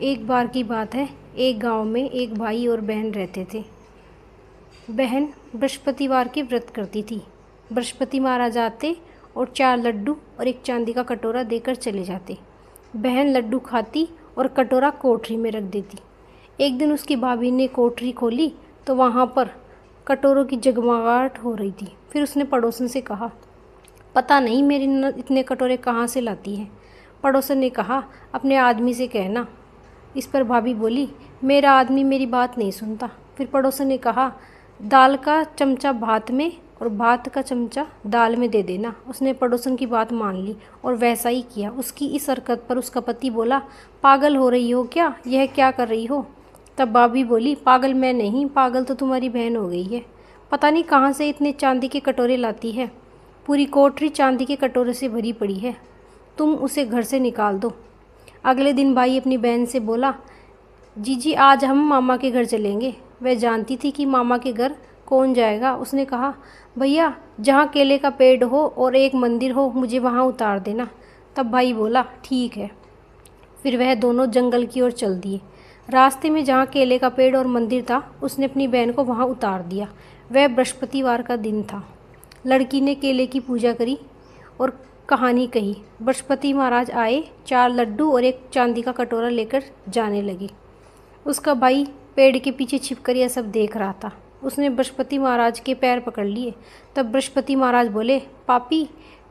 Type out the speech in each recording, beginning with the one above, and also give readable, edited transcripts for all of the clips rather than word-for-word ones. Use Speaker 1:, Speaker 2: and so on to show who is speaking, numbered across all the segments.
Speaker 1: एक बार की बात है, एक गांव में एक भाई और बहन रहते थे। बहन बृहस्पतिवार के व्रत करती थी। बृहस्पति महाराज आते और 4 लड्डू और एक चांदी का कटोरा देकर चले जाते। बहन लड्डू खाती और कटोरा कोठरी में रख देती। एक दिन उसकी भाभी ने कोठरी खोली तो वहाँ पर कटोरों की जगमगाहट हो रही थी। फिर उसने पड़ोसन से कहा, पता नहीं मेरी ननद इतने कटोरे कहाँ से लाती है। पड़ोसन ने कहा, अपने आदमी से कहना। इस पर भाभी बोली, मेरा आदमी मेरी बात नहीं सुनता। फिर पड़ोसन ने कहा, दाल का चमचा भात में और भात का चमचा दाल में दे देना। उसने पड़ोसन की बात मान ली और वैसा ही किया। उसकी इस हरकत पर उसका पति बोला, पागल हो रही हो क्या, यह क्या कर रही हो। तब भाभी बोली, पागल मैं नहीं, पागल तो तुम्हारी बहन हो गई है। पता नहीं कहाँ से इतने चांदी के कटोरे लाती है। पूरी कोठरी चांदी के कटोरे से भरी पड़ी है, तुम उसे घर से निकाल दो। अगले दिन भाई अपनी बहन से बोला, जीजी आज हम मामा के घर चलेंगे। वह जानती थी कि मामा के घर कौन जाएगा। उसने कहा, भैया जहाँ केले का पेड़ हो और एक मंदिर हो मुझे वहाँ उतार देना। तब भाई बोला, ठीक है। फिर वह दोनों जंगल की ओर चल दिए। रास्ते में जहाँ केले का पेड़ और मंदिर था उसने अपनी बहन को वहाँ उतार दिया। वह बृहस्पतिवार का दिन था। लड़की ने केले की पूजा करी और कहानी कही। बृहस्पति महाराज आए, 4 लड्डू और एक चांदी का कटोरा लेकर जाने लगे। उसका भाई पेड़ के पीछे छिपकर यह सब देख रहा था। उसने बृहस्पति महाराज के पैर पकड़ लिए। तब बृहस्पति महाराज बोले, पापी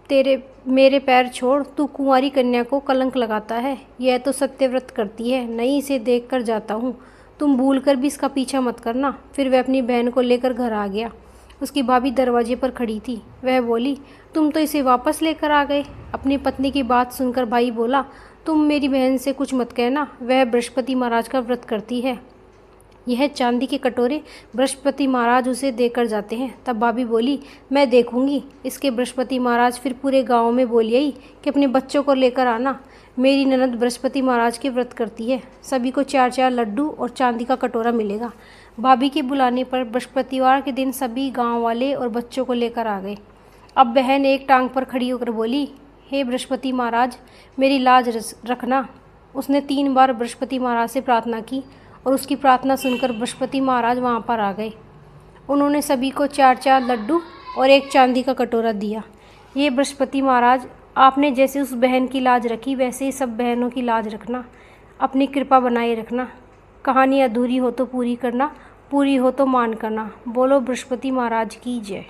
Speaker 1: मेरे पैर छोड़, तू कुंवारी कन्या को कलंक लगाता है। यह तो सत्यव्रत करती है, नहीं इसे देख कर जाता हूँ, तुम भूल कर भी इसका पीछा मत करना। फिर वह अपनी बहन को लेकर घर आ गया। उसकी भाभी दरवाजे पर खड़ी थी। वह बोली, तुम तो इसे वापस लेकर आ गए। अपनी पत्नी की बात सुनकर भाई बोला, तुम मेरी बहन से कुछ मत कहना, वह बृहस्पति महाराज का व्रत करती है। यह चांदी के कटोरे बृहस्पति महाराज उसे देकर जाते हैं। तब भाभी बोली, मैं देखूंगी। इसके बृहस्पति महाराज फिर पूरे गांव में बोली आई कि अपने बच्चों को लेकर आना, मेरी ननद बृहस्पति महाराज के व्रत करती है। सभी को 4-4 लड्डू और चांदी का कटोरा मिलेगा। भाभी के बुलाने पर बृहस्पतिवार के दिन सभी गाँव वाले और बच्चों को लेकर आ गए। अब बहन एक टांग पर खड़ी होकर बोली, हे बृहस्पति महाराज मेरी लाज रखना। उसने 3 बार बृहस्पति महाराज से प्रार्थना की और उसकी प्रार्थना सुनकर बृहस्पति महाराज वहाँ पर आ गए। उन्होंने सभी को 4-4 लड्डू और एक चांदी का कटोरा दिया। ये बृहस्पति महाराज, आपने जैसे उस बहन की लाज रखी वैसे ही सब बहनों की लाज रखना, अपनी कृपा बनाए रखना। कहानी अधूरी हो तो पूरी करना, पूरी हो तो मान करना। बोलो बृहस्पति महाराज की जय।